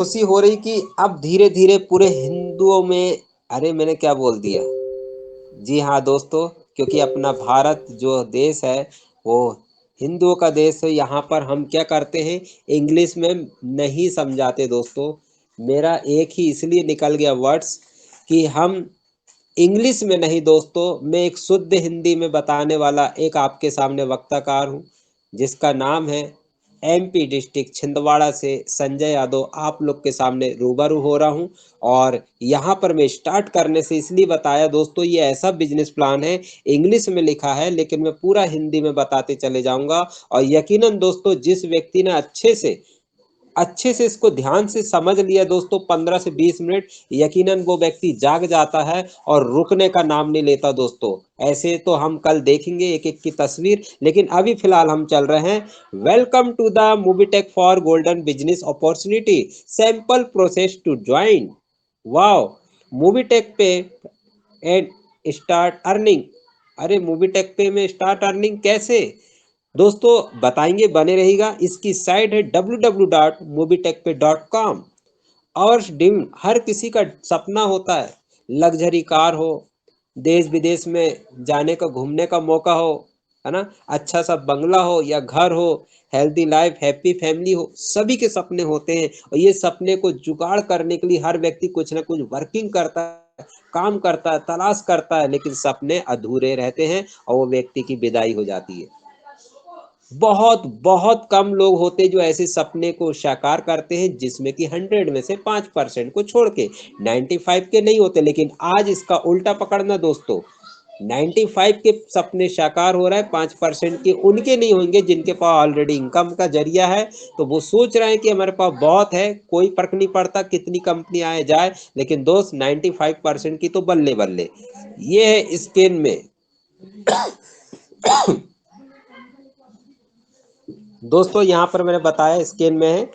खुशी हो रही कि अब धीरे धीरे पूरे हिंदुओं में, अरे मैंने क्या बोल दिया, जी हाँ दोस्तों, क्योंकि अपना भारत जो देश है वो हिंदुओं का देश है। यहाँ पर हम क्या करते हैं, इंग्लिश में नहीं समझाते दोस्तों। मेरा एक ही इसलिए निकल गया वर्ड्स कि हम इंग्लिश में नहीं दोस्तों, मैं एक शुद्ध हिंदी में बताने वाला एक आपके सामने वक्ताकार हूँ, जिसका नाम है एमपी डिस्ट्रिक्ट छिंदवाड़ा से संजय यादव आप लोग के सामने रूबरू हो रहा हूँ। और यहाँ पर मैं स्टार्ट करने से इसलिए बताया दोस्तों, ये ऐसा बिजनेस प्लान है, इंग्लिश में लिखा है लेकिन मैं पूरा हिंदी में बताते चले जाऊंगा। और यकीनन दोस्तों, जिस व्यक्ति ने अच्छे से इसको ध्यान से समझ लिया दोस्तों, 15 से 20 मिनट, यकीनन वो व्यक्ति जाग जाता है और रुकने का नाम नहीं लेता दोस्तों। ऐसे तो हम कल देखेंगे एक एक की तस्वीर, लेकिन अभी फिलहाल हम चल रहे हैं। Welcome to the Movietech for golden business opportunity, sample process to join. Wow, Movietech पे एंड स्टार्ट अर्निंग। अरे मूवीटेक पे में स्टार्ट अर्निंग कैसे दोस्तों, बताएंगे, बने रहेगा। इसकी साइट है www.mobitechpay.com। और ड्रीम हर किसी का सपना होता है, लग्जरी कार हो, देश विदेश में जाने का, घूमने का मौका हो, है ना, अच्छा सा बंगला हो या घर हो, हेल्दी लाइफ, हैप्पी फैमिली हो, सभी के सपने होते हैं। और ये सपने को जुगाड़ करने के लिए हर व्यक्ति कुछ ना कुछ वर्किंग करता है, काम करता है, तलाश करता है, लेकिन सपने अधूरे रहते हैं और वो व्यक्ति की विदाई हो जाती है। बहुत बहुत कम लोग होते जो ऐसे सपने को साकार करते हैं, जिसमें कि 100 में से 5% को छोड़ के 95 के नहीं होते। लेकिन आज इसका उल्टा पकड़ना दोस्तों, 95 के सपने साकार हो रहा है, 5% के उनके नहीं होंगे जिनके पास ऑलरेडी इनकम का जरिया है। तो वो सोच रहे हैं कि हमारे पास बहुत है, कोई फर्क नहीं पड़ता कितनी कंपनी आए जाए, लेकिन दोस्त 95% की तो बल्ले बल्ले। ये है स्पेन में दोस्तों, यहाँ पर मैंने बताया स्क्रीन में है,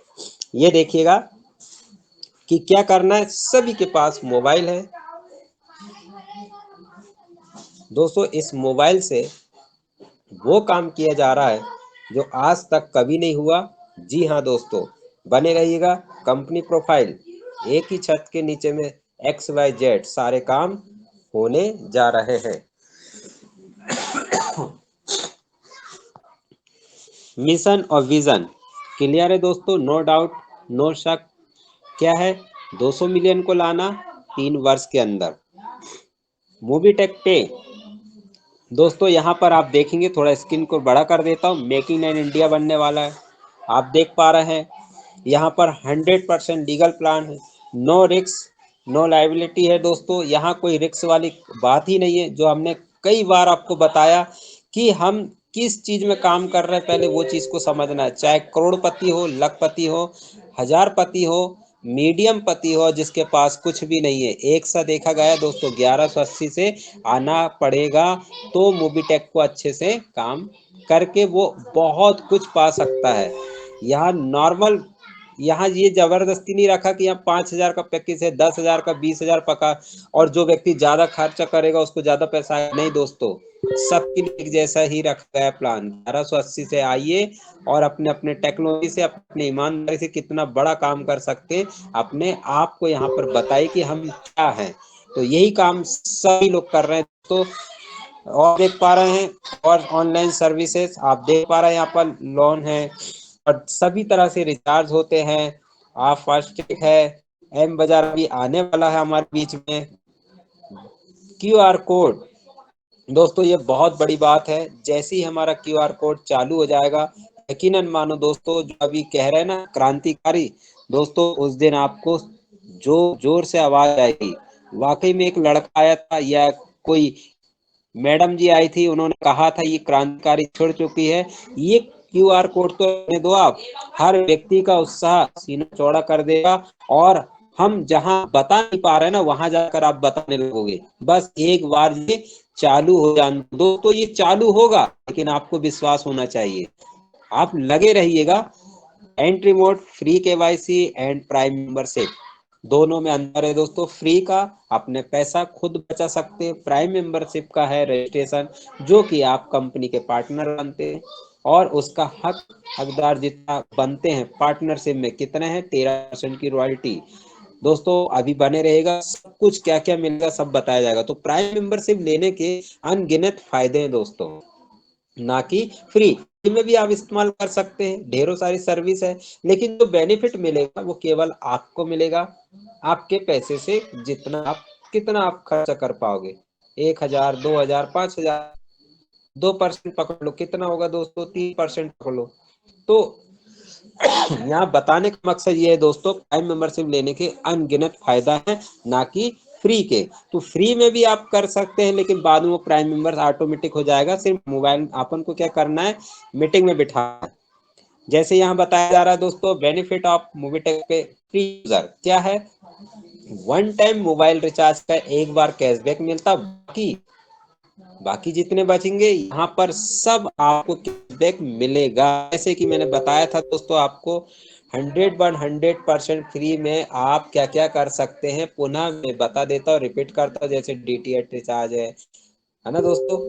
ये देखिएगा कि क्या करना है। सभी के पास मोबाइल है दोस्तों, इस मोबाइल से वो काम किया जा रहा है जो आज तक कभी नहीं हुआ। जी हाँ दोस्तों, बने रहिएगा। कंपनी प्रोफाइल, एक ही छत के नीचे में XYZ सारे काम होने जा रहे हैं। मिशन और विजन क्लियर है दोस्तों, नो डाउट, नो शक। क्या है, 200 मिलियन को लाना 3 वर्ष के अंदर। मूवीटेक पे दोस्तों, यहाँ पर आप देखेंगे, थोड़ा स्क्रीन को बड़ा कर देता हूँ, मेक इन इंडिया बनने वाला है। आप देख पा रहे हैं यहाँ पर 100% लीगल प्लान है, नो रिस्क नो लाइबिलिटी है दोस्तों। यहाँ कोई रिस्क वाली बात ही नहीं है, जो हमने कई बार आपको बताया कि हम किस चीज़ में काम कर रहे हैं, पहले वो चीज़ को समझना है। चाहे करोड़पति हो, लखपति हो, हजारपति हो, मीडियम पति हो, जिसके पास कुछ भी नहीं है, एक सा देखा गया दोस्तों 1180 से आना पड़ेगा, तो मोबीटेक को अच्छे से काम करके वो बहुत कुछ पा सकता है। यहाँ नॉर्मल, यहाँ ये जबरदस्ती नहीं रखा कि यहाँ 5,000 का पैकेज है, 10,000 का, 20,000 पका, और जो व्यक्ति ज्यादा खर्चा करेगा उसको ज्यादा पैसा है, नहीं दोस्तों, सबके लिए एक जैसा ही रखा है प्लान। 1180 से आइए और अपने अपने टेक्नोलॉजी से, अपने ईमानदारी से कितना बड़ा काम कर सकते हैं, अपने आप को यहाँ पर बताइए कि हम क्या हैं। तो यही काम सभी लोग कर रहे हैं तो, और देख पा रहे हैं, और ऑनलाइन सर्विसेज आप देख पा रहे हैं, यहाँ पर लोन है और सभी तरह से रिचार्ज होते हैं। आप फास्टैग है, एम बाजार भी आने वाला है हमारे बीच में। QR कोड दोस्तों, ये बहुत बड़ी बात है, जैसे ही हमारा QR कोड चालू हो जाएगा, यकीनन मानो दोस्तों, जो अभी कह रहे हैं ना क्रांतिकारी दोस्तों, उस दिन आपको जो जोर से आवाज आएगी। वाकई में एक लड़का आया था या कोई मैडम जी आई थी, उन्होंने कहा था ये क्रांतिकारी छिड़ चुकी है। ये QR कोड तो रहने दो आप, हर व्यक्ति का उत्साह सीना चौड़ा कर देगा, और हम जहां बता नहीं पा रहे ना, वहां जाकर आप बताने लगोगे। बस एक बार ये चालू हो जाने दो, तो ये चालू होगा, लेकिन आपको विश्वास होना चाहिए, आप लगे रहिएगा। Entry mode, free KYC and prime membership, दोनों में अंतर है दोस्तों। फ्री का अपने पैसा खुद बचा सकते हैं, प्राइम मेंबरशिप का है रजिस्ट्रेशन, जो कि आप कंपनी के पार्टनर बनते हैं। और उसका हकदार जितना बनते हैं पार्टनरशिप में कितने हैं 13% की रॉयल्टी। दोस्तों अभी बने रहेगा, सब कुछ क्या क्या मिलेगा सब बताया जाएगा। तो प्राइम मेंबरशिप लेने के अनगिनत फायदे हैं दोस्तों, ना कि फ्री में भी आप इस्तेमाल कर सकते हैं, ढेरों सारी सर्विस है, लेकिन जो बेनिफिट मिलेगा वो केवल आपको मिलेगा आपके पैसे से, जितना आप कितना आप खर्चा कर पाओगे, 1,000 2,000 5,000, 2% पकड़ लो, कितना होगा दोस्तों 3% पकड़ लो। तो यहाँ बताने का मकसद ये है दोस्तों, प्राइम मेंबरशिप लेने के अनगिनत फायदा है, ना कि फ्री के। तो फ्री में भी आप कर सकते हैं, लेकिन बाद में वो प्राइम मेंबर ऑटोमेटिक हो जाएगा, सिर्फ मोबाइल अपन को क्या करना है, मीटिंग में बिठा। जैसे यहाँ बताया जा रहा है दोस्तों, बेनिफिट ऑफ मोबीटेक पे फ्री यूजर क्या है, वन टाइम मोबाइल रिचार्ज का एक बार कैशबैक मिलता, बाकी जितने बचेंगे यहाँ पर सब आपको कैशबैक मिलेगा। जैसे कि मैंने बताया था दोस्तों आपको, 100% फ्री में आप क्या क्या कर सकते हैं, पुनः मैं बता देता हूँ, रिपीट करता हूँ। जैसे डीटीएच रिचार्ज है ना दोस्तों,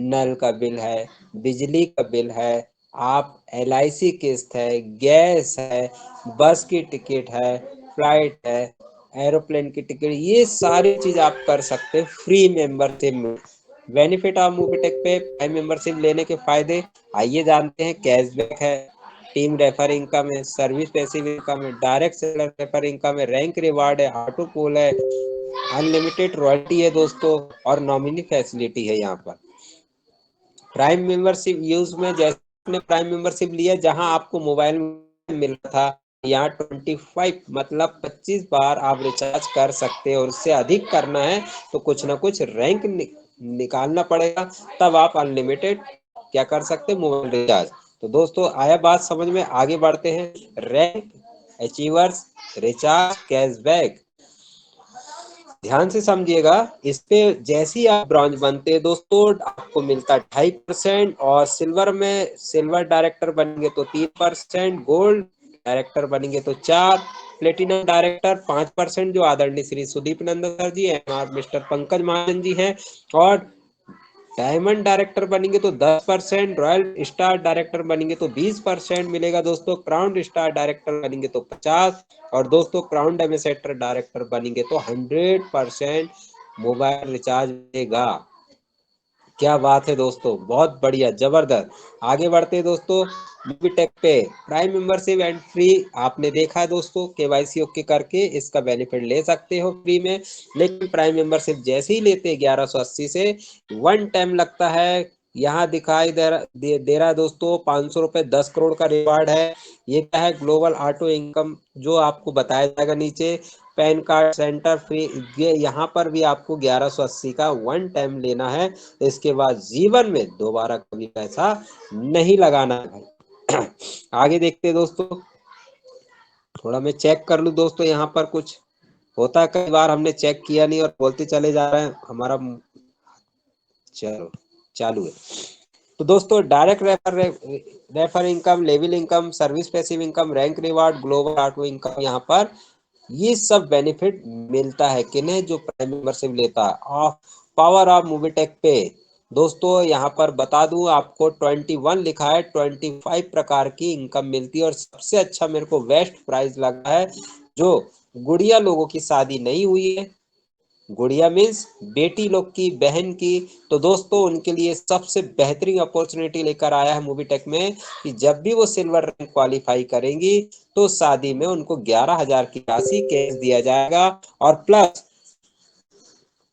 नल का बिल है, बिजली का बिल है, आप एलआईसी किस्त है, गैस है, बस की टिकट है, फ्लाइट है, एरोप्लेन की टिकट, ये सारी चीज आप कर सकते हैं फ्री मेंबरशिप में। बेनिफिट ऑफ मोबीटेक पे प्राइम मेंबरशिप लेने के फायदे आइए जानते हैं। कैशबैक है, टीम रेफर इनकम है, सर्विस पैसिव इनकम है, डायरेक्ट सेलर रेफर इनकम है, रैंक रिवार्ड है, ऑटो पोल है, अनलिमिटेड रॉयल्टी है दोस्तों, और नॉमिनी फैसिलिटी है। यहाँ पर प्राइम मेंबरशिप यूज में, जैसे आपने प्राइम मेंबरशिप लिया जहां आपको मोबाइल में मिल रहा था, यहाँ 25 मतलब 25 बार आप रिचार्ज कर सकते हैं, और उससे अधिक करना है तो कुछ ना कुछ रैंक निकालना पड़ेगा, तब आप अनलिमिटेड क्या कर सकते हैं, मोबाइल रिचार्ज। तो दोस्तों आया बात समझ में, आगे बढ़ते हैं। रैंक, अचीवर्स, रिचार्ज, कैशबैक, ध्यान से समझिएगा। इस पे जैसे ही आप ब्रॉन्ज बनते हैं दोस्तों, आपको मिलता है 2.5%, और सिल्वर में, सिल्वर डायरेक्टर बनेंगे तो 3%, गोल्ड डायरेक्टर बनेंगे तो 4, प्लेटिनम डायरेक्टर 5%, जो आदरणीय श्री सुदीप नंदन सर जी, M R mister Pankaj Mahajan जी हैं, और डायमंड डायरेक्टर बनेंगे तो 10%, रॉयल स्टार डायरेक्टर बनेंगे तो 20% मिलेगा दोस्तों, क्राउन स्टार डायरेक्टर बनेंगे तो 50, और दोस्तों क्राउन एम्बेसडर डायरेक्टर बनेंगे तो 100% मोबाइल रिचार्ज मिलेगा। क्या बात है दोस्तों, बहुत बढ़िया, जबरदस्त। आगे बढ़ते हैं दोस्तों, मोबीटेक पे प्राइम मेंबरशिप एंड फ्री, आपने देखा है दोस्तों, केवाईसी ओके करके इसका बेनिफिट ले सकते हो फ्री में। लेकिन प्राइम मेंबरशिप जैसे ही लेते हैं 1180 से, वन टाइम लगता है। यहाँ दिखाई दे रहा है दोस्तों, 500 रुपये 10 करोड़ का रिवार्ड है। ये क्या है, ग्लोबल ऑटो इनकम, जो आपको बताया जाएगा नीचे, पैन कार्ड सेंटर फ्री, ये यहाँ पर भी आपको 1180 का वन टाइम लेना है। इसके बाद जीवन में दोबारा कभी पैसा नहीं लगाना है भाई। आगे देखते हैं दोस्तों, थोड़ा मैं चेक कर लूं दोस्तों, यहाँ पर कुछ होता है कई बार हमने चेक किया नहीं और बोलते चले जा रहे हैं, हमारा चलो चालू है। तो दोस्तों direct refer income, level income, service passive income, rank reward, global auto income, यहाँ पर ये सब बेनिफिट मिलता है किन्हें, जो प्राइम मेंबरशिप लेता है। ऑफ पावर ऑफ मोबीटेक पे दोस्तों, यहाँ पर बता दूं आपको, 21 लिखा है, 25 प्रकार की इनकम मिलती है, और सबसे अच्छा मेरे को बेस्ट प्राइस लगा है, जो गुड़िया लोगों की शादी नहीं हुई है, गुड़िया मीन्स बेटी लोग की, बहन की, तो दोस्तों उनके लिए सबसे बेहतरीन अपॉर्चुनिटी लेकर आया है मोबीटेक में, कि जब भी वो सिल्वर रैंक क्वालिफाई करेंगी तो शादी में उनको 11,000 की राशि कैश दिया जाएगा, और प्लस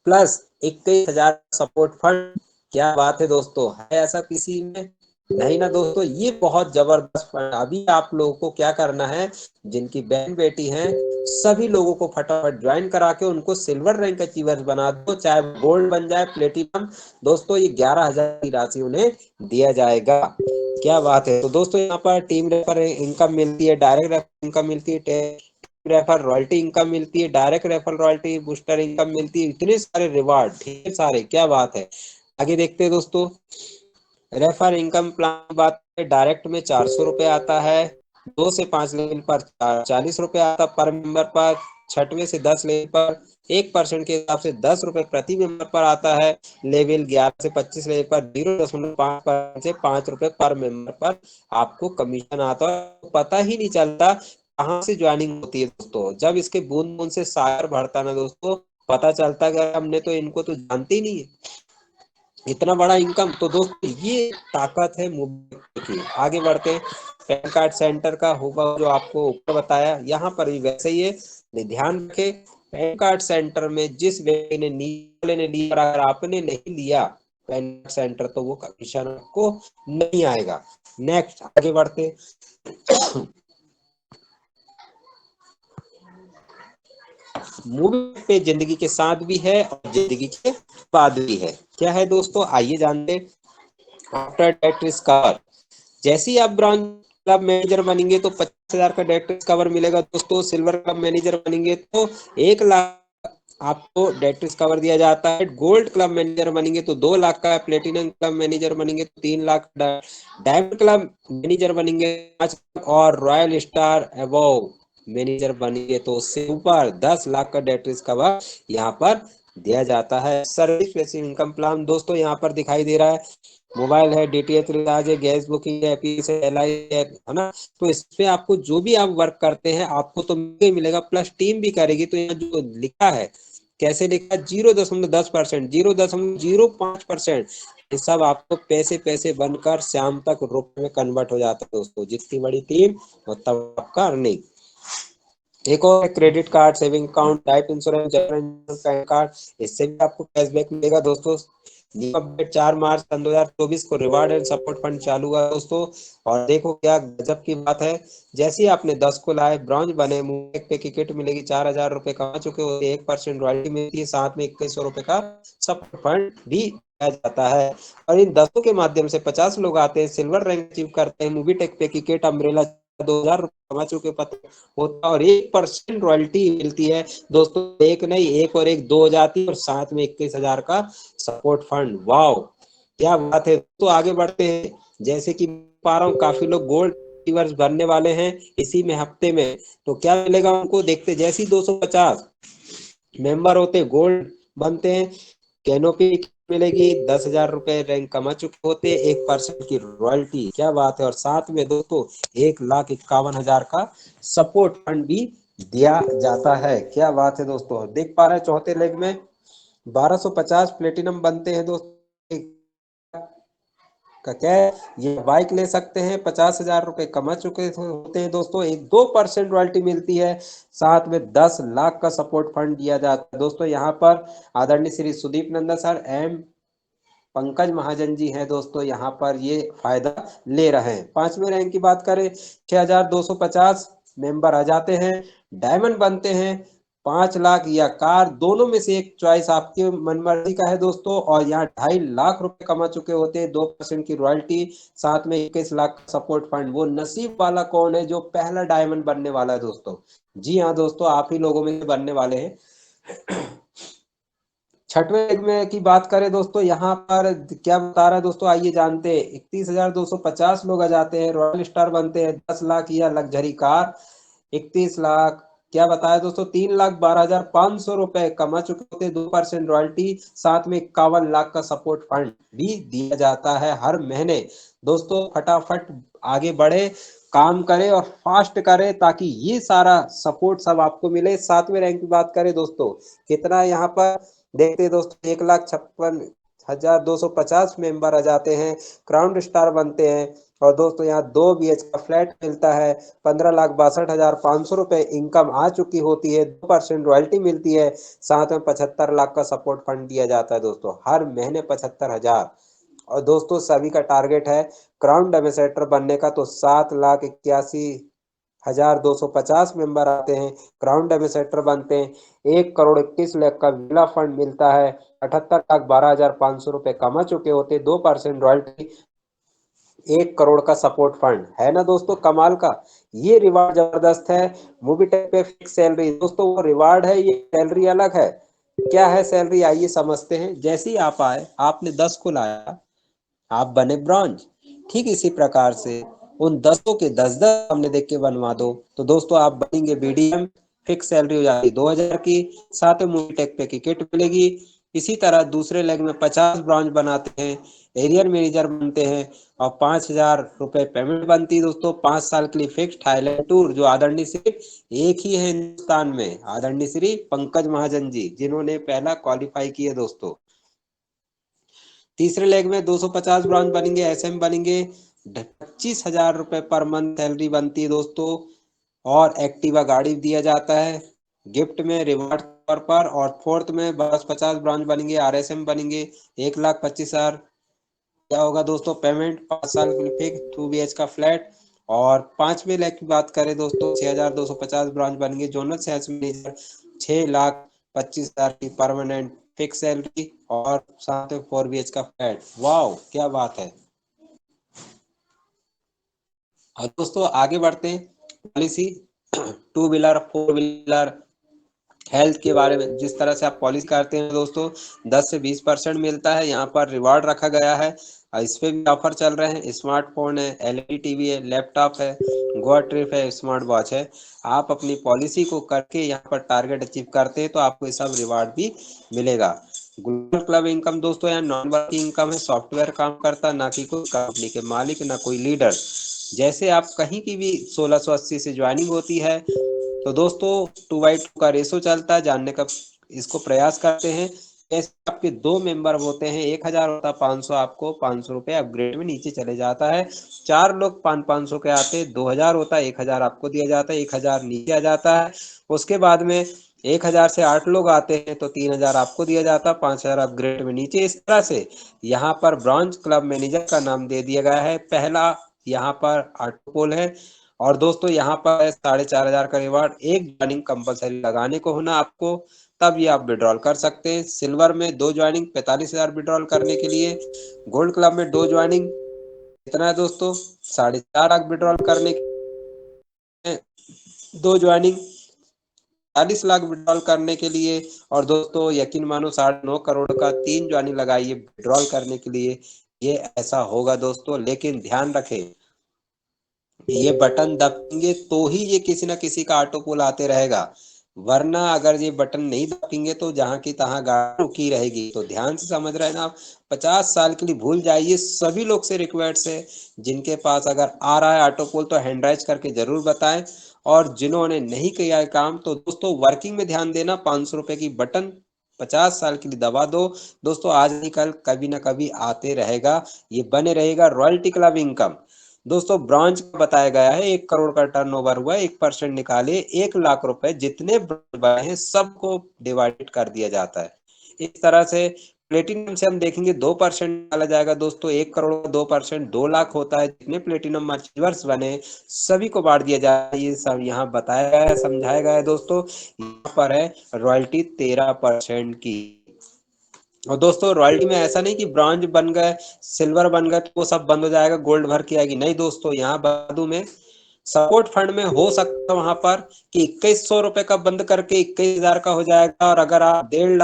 प्लस 21,000 सपोर्ट फंड। क्या बात है दोस्तों, है ऐसा किसी में? नहीं ना दोस्तों, ये बहुत जबरदस्त फंड। अभी आप लोगों को क्या करना है, जिनकी बहन बेटी हैं सभी लोगों को फटाफट ज्वाइन करा के उनको सिल्वर रैंक अचीवर्स बना दो, चाहे गोल्ड बन जाए, प्लेटिनम। दोस्तों ये 11,000 की राशि उन्हें दिया जाएगा। क्या बात है। तो दोस्तों यहाँ पर टीम रेफर इनकम मिलती है, डायरेक्ट रेफर इनकम मिलती है, रेफर रॉयल्टी इनकम मिलती है, direct refer royalty, booster income मिलती है, इतने सारे रिवार्ड, ढेर सारे। क्या बात है। आगे देखते हैं दोस्तों, रेफर इनकम प्लान बात है, डायरेक्ट में 400 रुपये आता है, 2 से 5 लेवल पर 40 रुपये आता पर मेंबर पर, छठवें से 10 लेवल पर 1% के हिसाब से 10 रुपए प्रति मेंबर पर आता है। लेवल 11 से 25 लेवल पर 0.5% से 5 रुपए पर मेंबर पर आपको कमीशन आता है। पता ही नहीं चलता कहाँ से ज्वाइनिंग होती है दोस्तों। जब इसके बूंद बूंद से सागर भरता ना दोस्तों, पता चलता है हमने तो इनको तो जानते ही नहीं है, इतना बड़ा इनकम। तो दोस्तों ये ताकत है मोबाइल की। आगे बढ़ते हैं। पैन कार्ड सेंटर का होगा जो आपको ऊपर बताया, यहाँ पर भी वैसे ही है। ध्यान रखें, पैन कार्ड सेंटर में जिस व्यक्ति ने वाले ने लिया, अगर आपने नहीं लिया पैन कार्ड सेंटर, तो वो कमीशन आपको नहीं आएगा। नेक्स्ट आगे बढ़ते। मूवी पे जिंदगी के साथ भी है और जिंदगी के बाद भी है। क्या है दोस्तों, आइए जानते। आफ्टर डेट रिस्क कवर, जैसे ही आप ब्रॉन्ज क्लब मैनेजर बनेंगे तो 50,000 का डेट रिस्क कवर मिलेगा दोस्तों। सिल्वर क्लब मैनेजर बनेंगे तो 1 लाख आपको डेट रिस्क कवर दिया जाता है। गोल्ड क्लब मैनेजर बनेंगे तो 2 लाख का, प्लेटिनम क्लब मैनेजर बनेंगे तो 3 लाख, डायमंड क्लब मैनेजर बनेंगे 5 लाख, और रॉयल स्टार अबोव मैनेजर बनेंगे तो उससे ऊपर 10 लाख का डेट रिस्क कवर यहाँ पर दिया जाता है। सर्विस बेसिक इनकम प्लान दोस्तों यहाँ पर दिखाई दे रहा है। मोबाइल है, डीटीएच रिचार्ज है, गैस बुकिंग है, पीस है, एलआई है ना। तो इस पे आपको जो भी आप वर्क करते हैं आपको तो मिलेगा, प्लस टीम भी करेगी। तो यहाँ जो लिखा है, कैसे लिखा है, 0.10%, 0.05%, ये सब आपको पैसे पैसे बनकर शाम तक रुपए में कन्वर्ट हो जाता है दोस्तों। जितनी बड़ी टीम उतना आपका अर्निंग। एक और credit card, saving account, life insurance, pan card, इससे भी आपको कैशबैक मिलेगा दोस्तों। न्यू अपडेट 4 मार्च 2024 को रिवार्ड एंड सपोर्ट फंड चालू हुआ दोस्तों। और देखो क्या गजब की बात है, जैसे ही आपने 10 को लाए, ब्रॉन्ज बने, मुंह पे की किट मिलेगी, 4,000 रुपए कमा चुके हो, 1% रॉयल्टी मिलती है, साथ में 2100 रुपए का सपोर्ट फंड भी दिया जाता है। और इन 10 के माध्यम से 50 लोग आते हैं, सिल्वर रैंक अचीव करते हैं, मूवी टेक पे की किट, अम्ब्रेला 2,000 रुपए कमा चुके पता होता, और 1% रॉयल्टी मिलती है दोस्तों। एक नहीं, एक और एक 2 हो जाती है, और साथ में 21,000 का सपोर्ट फंड। वाओ क्या बात है। तो आगे बढ़ते हैं। जैसे कि पा रहा हूँ काफी लोग गोल्ड रिवर्स भरने वाले हैं इसी में हफ्ते में, तो क्या मिलेगा उनको, देखते। जैसे ही 250 मेंबर होते गोल्ड बनते हैं, कैनोपी मिलेगी, 10,000 रुपए रैंक कमा चुके होते, 1% की रॉयल्टी। क्या बात है। और साथ में दोस्तों 1,51,000 का सपोर्ट फंड भी दिया जाता है। क्या बात है दोस्तों। देख पा रहे हैं चौथे लेग में 1250 प्लेटिनम बनते हैं दोस्तों। का क्या है, ये बाइक ले सकते हैं, 50,000 रुपए कमा चुके होते हैं दोस्तों, एक 2% रॉयल्टी मिलती है, साथ में 10 लाख का सपोर्ट फंड दिया जाता है दोस्तों। यहाँ पर आदरणीय श्री सुदीप नंदा सर एम पंकज महाजन जी हैं दोस्तों, यहाँ पर ये फायदा ले रहे हैं। 5वें रैंक की बात करें, 6,250 मेंबर आ जाते हैं, डायमंड बनते हैं, 5 लाख या कार, दोनों में से एक चॉइस आपके मनमर्जी का है दोस्तों। और यहाँ 2.5 लाख रुपए कमा चुके होते हैं, 2% की रॉयल्टी, साथ में 21 लाख का सपोर्ट फंड। वो नसीब वाला कौन है जो पहला डायमंड बनने वाला है दोस्तों? जी हाँ दोस्तों, आप ही लोगों में बनने वाले हैं। छठवें लेग में की बात करें दोस्तों, यहाँ पर क्या बता रहा है दोस्तों, आइए जानते हैं। 31,250 लोग आ जाते हैं, रॉयल स्टार बनते हैं, 10 लाख या लग्जरी कार, 31 लाख। क्या बताया दोस्तों, 3,12,500 रुपए कमा चुके होते, 2% रॉयल्टी, साथ में 51 लाख का सपोर्ट फंड भी दिया जाता है हर महीने। दोस्तों फटाफट आगे बढ़े, काम करे और फास्ट करे, ताकि ये सारा सपोर्ट सब आपको मिले। 7वें रैंक की बात करें दोस्तों, कितना यहाँ पर देखते हैं दोस्तों, 1,56,250 मेंबर आ जाते हैं, क्राउन स्टार बनते हैं। और दोस्तों यहाँ 2 BH का फ्लैट मिलता है, 15,62,500 रुपए इनकम आ चुकी होती है, 2% रॉयल्टी मिलती है, साथ में 75 लाख का सपोर्ट फंड दिया जाता है दोस्तों, हर महीने 75,000। और दोस्तों सभी का टारगेट है क्राउन एम्बेसडर बनने का, तो 7,81,250 मेंबर आते हैं, क्राउन एम्बेसडर बनते हैं, 1,21,00,000 का विला फंड मिलता है, 78,12,500 रुपए कमा चुके होते, 2% रॉयल्टी, 1 करोड़ का सपोर्ट फंड है ना दोस्तों, कमाल का। ये रिवार्ड जबरदस्त है। मूवी टेक पे फिक्स सैलरी दोस्तों, वो रिवार्ड है, ये सैलरी अलग है। क्या है सैलरी, आइए समझते हैं। जैसे ही आप आए, आपने 10 को लाया, आप बने ब्रॉन्ज, ठीक इसी प्रकार से उन 10 के 10 हमने देख के बनवा दो, तो दोस्तों आप बनेंगे BDM, फिक्स सैलरी हो जाती है 2000 की, साथ में मूवी टेक पे की किट मिलेगी। इसी तरह दूसरे लेग में 50 ब्रांच बनाते हैं, एरियर मैनेजर बनते हैं और 5000 रुपए पेमेंट बनती है दोस्तों। 5 साल के लिए फिक्स थाईलैंड टूर, जो आदरणीय सिर्फ एक ही है हिंदुस्तान में, आदरणीय श्री पंकज महाजन जी, जिन्होंने पहला क्वालिफाई किया दोस्तों। तीसरे लेग में 250 ब्रांच बनेंगे, एसएम बनेंगे, 25,000 रुपए पर मंथ सैलरी बनती है दोस्तों और एक्टिवा गाड़ी दिया जाता है गिफ्ट में रिवार्ड तौर पर। और फोर्थ में बस 50 ब्रांच बनेंगे, आरएसएम बनेंगे, 1,25,000 क्या होगा दोस्तों पेमेंट, 5 साल के लिए फिक्स 2 BH का फ्लैट। और पांचवें लेग की बात करें दोस्तों, 6,250 ब्रांच बनेंगे, जोनल सेल्स मैनेजर 6,25,000 की परमानेंट फिक्स सैलरी और साथ में 4 BH का फ्लैट। वाओ क्या बात है। और दोस्तों आगे बढ़ते हैं, पॉलिसी 2 व्हीलर 4 व्हीलर हेल्थ के बारे में। जिस तरह से आप पॉलिसी करते हैं दोस्तों, 10 से 20% मिलता है, यहाँ पर रिवार्ड रखा गया है और इस पे भी ऑफर चल रहे हैं। स्मार्टफोन है, एलईडी टीवी है, लैपटॉप है, गोवा ट्रिप है, स्मार्ट वॉच है। आप अपनी पॉलिसी को करके यहाँ पर टारगेट अचीव करते हैं तो आपको ये सब रिवार्ड भी मिलेगा। ग्लोबल क्लब इनकम दोस्तों यहाँ नॉन वर्किंग इनकम है, सॉफ्टवेयर काम करता, ना कि कोई कंपनी के मालिक, ना कोई लीडर। जैसे आप कहीं की भी 1680 से ज्वाइनिंग होती है तो दोस्तों 2/2 का रेशो चलता है, जानने का इसको प्रयास करते हैं। ऐसे आपके 2 मेंबर होते हैं, 1000 होता है, 500 आपको 500 रुपये अपग्रेड में नीचे चले जाता है। 4 लोग 500 के आते, 2000 होता है, 1000 आपको दिया जाता है, 1000 नीचे आ जाता है। उसके बाद में 1000 से 8 लोग आते हैं तो 3000 आपको दिया जाता है, 5000 अपग्रेड में नीचे। इस तरह से यहाँ पर ब्रांच क्लब मैनेजर का नाम दे दिया गया है। पहला यहाँ पर ऑटोपोल है और दोस्तों यहाँ पर 4,500 का रिवार्ड, एक ज्वाइनिंग कंपलसरी लगाने को होना आपको, तब ये आप विड्रॉल कर सकते हैं। सिल्वर में 2 ज्वाइनिंग 45,000 विड्रॉल करने के लिए, गोल्ड क्लब में 2 ज्वाइनिंग कितना है दोस्तों 4.5 लाख विड्रॉल करने के, 2 ज्वाइनिंग 40 लाख विड्रॉल करने के लिए। और दोस्तों यकीन मानो 9.5 करोड़ का 3 ज्वाइनिंग लगाइए विड्रॉल करने के लिए, ये ऐसा होगा दोस्तों। लेकिन ध्यान रखें, ये बटन दबाएंगे तो ही ये किसी ना किसी का ऑटो पोल आते रहेगा, वरना अगर ये बटन नहीं दबाएंगे तो जहां की तहां गाड़ी रुकी रहेगी। तो ध्यान से समझ रहे हैं ना आप, 50 साल के लिए भूल जाइए। सभी लोग से रिक्वेस्ट है, जिनके पास अगर आ रहा है ऑटो पोल तो हैंड राइज करके जरूर बताएं, और जिन्होंने नहीं किया है काम तो दोस्तों वर्किंग में ध्यान देना। 500 रुपए की बटन 50 साल के लिए दबा दो दोस्तों, आज नहीं कल कभी ना कभी आते रहेगा, ये बने रहेगा रॉयल्टी क्लब इनकम। दोस्तों ब्रांच बताया गया है 1 करोड़ का टर्नओवर हुआ है, 1% निकाले 1 लाख रुपए, जितने ब्रांच बने हैं सबको डिवाइड कर दिया जाता है। इस तरह से प्लेटिनम से हम देखेंगे 2% डाला जाएगा दोस्तों, 1 करोड़ का 2% 2 लाख होता है। जितने प्लेटिनम अचीवर्स बने सभी को बांट दिया जाए, ये सब यहाँ बताया गया है, समझाया गया है दोस्तों। यहाँ पर है रॉयल्टी 13% की। और दोस्तों रॉयल्टी में ऐसा नहीं कि ब्रॉन्ज बन गए सिल्वर बन गए तो वो सब बंद हो जाएगा, गोल्ड भर के आएगी, नहीं दोस्तों। यहाँ बाजू में सपोर्ट फंड में हो सकता है वहां पर कि 2100 रुपए का बंद करके 21,000 का हो जाएगा, और अगर आप 1.5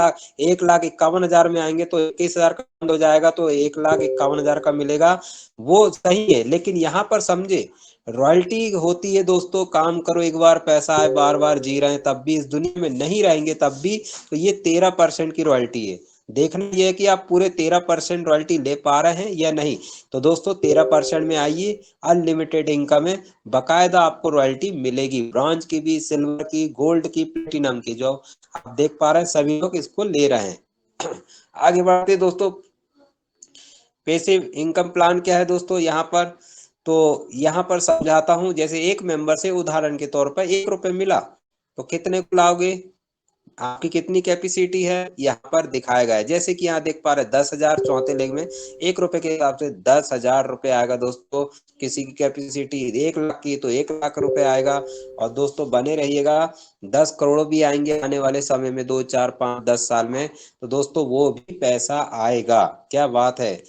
लाख 1,51,000 में आएंगे तो 21,000 का बंद हो जाएगा तो 1,51,000 का मिलेगा। वो सही है, लेकिन यहाँ पर समझे रॉयल्टी होती है दोस्तों, काम करो एक बार पैसा आए, बार बार जी रहे हैं तब भी, इस दुनिया में नहीं रहेंगे तब भी, तो ये 13% की रॉयल्टी है। देखना यह है कि आप पूरे 13% रॉयल्टी ले पा रहे हैं या नहीं। तो दोस्तों 13% में आइए, अनलिमिटेड इनकम है, बकायदा आपको रॉयल्टी मिलेगी, ब्रॉन्ज की भी, सिल्वर की, गोल्ड की, प्लेटिनम की, जो आप देख पा रहे हैं सभी लोग इसको ले रहे हैं। आगे बढ़ते दोस्तों, पैसिव इनकम प्लान क्या है दोस्तों यहाँ पर, तो यहाँ पर समझाता हूं। जैसे एक मेंबर से उदाहरण के तौर पर 1 रुपए मिला तो कितने को लाओगे, आपकी कितनी कैपेसिटी है यहाँ पर दिखाया गया है। जैसे कि यहाँ देख पा रहे 10,000, चौथे लेग में 1 रुपए के हिसाब से 10,000 रुपए आएगा दोस्तों। किसी की कैपेसिटी 1 लाख की तो 1 लाख रुपए आएगा। और दोस्तों बने रहिएगा, 10 करोड़ भी आएंगे आने वाले समय में, 2 4 5 10 साल में, तो दोस्तों वो भी पैसा आएगा। क्या बात है,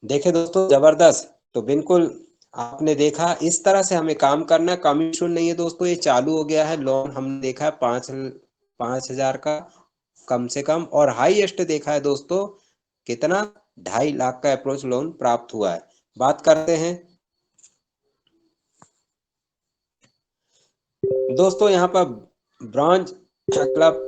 देखे दोस्तों जबरदस्त। तो बिल्कुल आपने देखा, इस तरह से हमें काम करना है, कमीशन नहीं है दोस्तों। ये चालू हो गया है लोन, हमने देखा है 5,000 का कम से कम, और हाईएस्ट देखा है दोस्तों कितना, 2.5 लाख का अप्रोच लोन प्राप्त हुआ है। बात करते हैं दोस्तों यहाँ पर ब्रॉन्ज क्लब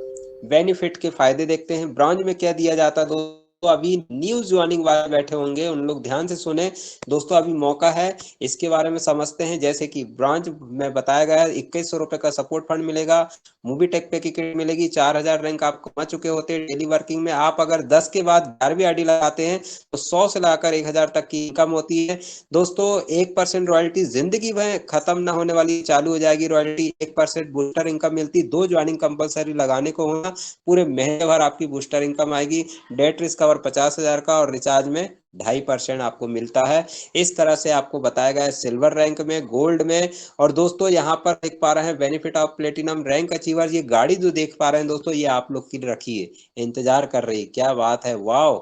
बेनिफिट के फायदे देखते हैं। ब्रॉन्ज में क्या दिया जाता है दोस्तों, अभी न्यू ज्वाइनिंग वाले बैठे होंगे उन लोग ध्यान से सुने दोस्तों, अभी मौका है, इसके बारे में समझते हैं। जैसे कि ब्रॉन्ज में बताया गया है 2100 रुपए का सपोर्ट फंड मिलेगा, मूवी टेक पे की क्रेडिट मिलेगी, 4000 रैंक आप कमा चुके होते हैं डेली वर्किंग में। आप अगर 10 के बाद 11वीं आईडी लगाते हैं तो 100 से लाकर 1000 तक की इनकम होती है दोस्तों। 1% रॉयल्टी जिंदगी भर खत्म ना होने वाली, चालू हो जाएगी रॉयल्टी। 1% बूस्टर इनकम मिलती, 2 ज्वाइनिंग कंपलसरी लगाने को होना, पूरे महीने भर आपकी बूस्टर इनकम आएगी। डेट रिस्क कवर 50,000 का और रिचार्ज में 2.5% आपको मिलता है। इस तरह से आपको बताया गया है सिल्वर रैंक में, गोल्ड में। और दोस्तों यहाँ पर देख पा रहे हैं benefit of platinum rank achiever, ये गाड़ी जो देख पा रहे हैं दोस्तों, ये आप लोग की रखी है, इंतजार कर रही है। क्या बात है, वाह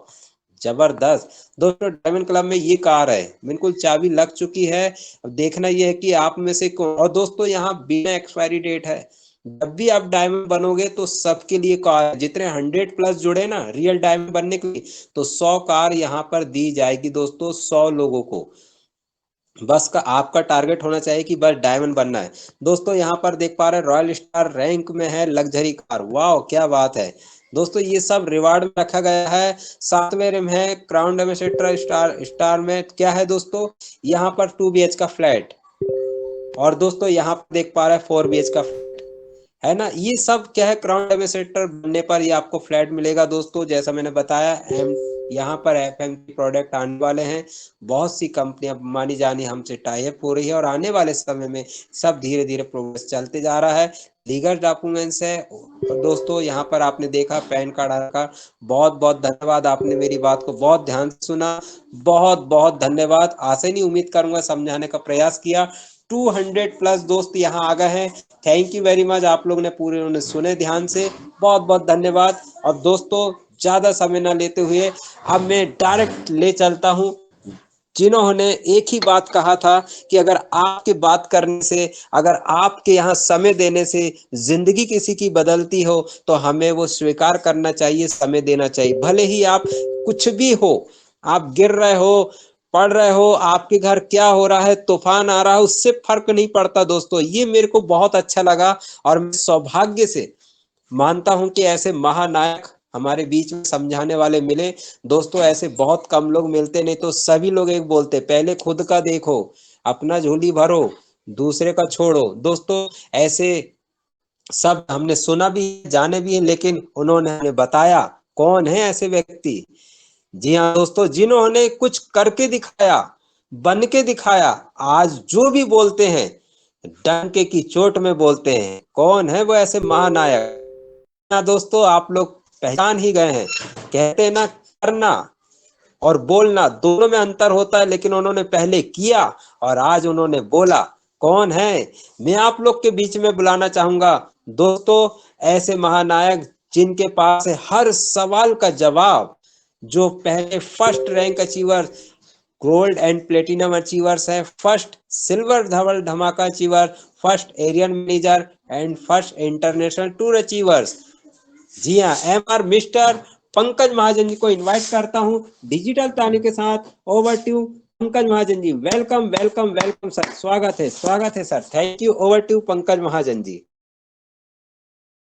जबरदस्त। दोस्तों डायमंड क्लब में ये कार है, बिल्कुल चाबी लग चुकी है। अब देखना ये है कि आप में से कौन। और दोस्तों यहाँ बिना एक्सपायरी डेट है, जब भी आप डायमंड बनोगे तो सबके लिए कार, जितने 100 प्लस जुड़े ना रियल डायमंड बनने के लिए, तो 100 कार यहाँ पर दी जाएगी दोस्तों, 100 लोगों को। बस का आपका टारगेट होना चाहिए कि बस डायमंड बनना है। दोस्तों यहाँ पर देख पा रहे हैं रॉयल स्टार रैंक में है लग्जरी कार, वाह क्या बात है दोस्तों। ये सब रिवार्ड में रखा गया है। 7वें में है क्राउन एम्बेसडर स्टार में क्या है दोस्तों, यहाँ पर 2 BH का फ्लैट। और दोस्तों यहाँ पर देख पा रहे हैं 4 BH का है ना, ये सब क्या है क्राउन एम्बेसडर बनने पर ये आपको फ्लैट मिलेगा दोस्तों। जैसा मैंने बताया यहाँ पर एफएम के प्रोडक्ट आने वाले हैं, बहुत सी कंपनियां मानी जानी हमसे टाई अप हो रही है, और आने वाले समय में सब धीरे धीरे प्रोग्रेस चलते जा रहा है। लीगल डॉक्यूमेंट्स है और दोस्तों यहाँ पर आपने देखा पैन कार्ड, आधार कार्ड। बहुत बहुत धन्यवाद, आपने मेरी बात को बहुत ध्यान से सुना, बहुत बहुत धन्यवाद। आशा नहीं उम्मीद करूंगा समझाने का प्रयास किया। 200 प्लस दोस्त यहाँ आ गए हैं, थैंक यू वेरी मच, आप लोग ने पूरे उन्हें सुने ध्यान से, बहुत बहुत धन्यवाद। और दोस्तों ज्यादा समय ना लेते हुए अब मैं डायरेक्ट ले चलता हूँ जिन्होंने एक ही बात कहा था कि अगर आपके बात करने से, अगर आपके यहाँ समय देने से जिंदगी किसी की बदलती हो तो हमें वो स्वीकार करना चाहिए, समय देना चाहिए। भले ही आप कुछ भी हो, आप गिर रहे हो, पढ़ रहे हो, आपके घर क्या हो रहा है, तूफान आ रहा है, उससे फर्क नहीं पड़ता दोस्तों। ये मेरे को बहुत अच्छा लगा और मैं सौभाग्य से मानता हूं कि ऐसे महानायक हमारे बीच में समझाने वाले मिले दोस्तों। ऐसे बहुत कम लोग मिलते, नहीं तो सभी लोग एक बोलते पहले खुद का देखो, अपना झोली भरो, दूसरे का छोड़ो। दोस्तों ऐसे सब हमने सुना भी, जाने भी है, लेकिन उन्होंने हमें बताया कौन है ऐसे व्यक्ति। जी हाँ दोस्तों, जिन्होंने कुछ करके दिखाया, बन के दिखाया, आज जो भी बोलते हैं डंके की चोट में बोलते हैं। कौन है वो ऐसे महानायक ना दोस्तों, आप लोग पहचान ही गए हैं। कहते हैं ना, करना और बोलना दोनों में अंतर होता है, लेकिन उन्होंने पहले किया और आज उन्होंने बोला। कौन है, मैं आप लोग के बीच में बुलाना चाहूंगा दोस्तों, ऐसे महानायक जिनके पास है हर सवाल का जवाब, जो पहले first rank achiever, gold and platinum achievers है, फर्स्ट सिल्वर धवल धमाका achiever, first area manager and first international tour achievers. जी हाँ, MR मिस्टर पंकज महाजन जी को इनवाइट करता हूं डिजिटल ताने के साथ। Over to Pankaj Mahajan ji, welcome welcome welcome sir, स्वागत है sir, thank you. Over to Pankaj Mahajan ji.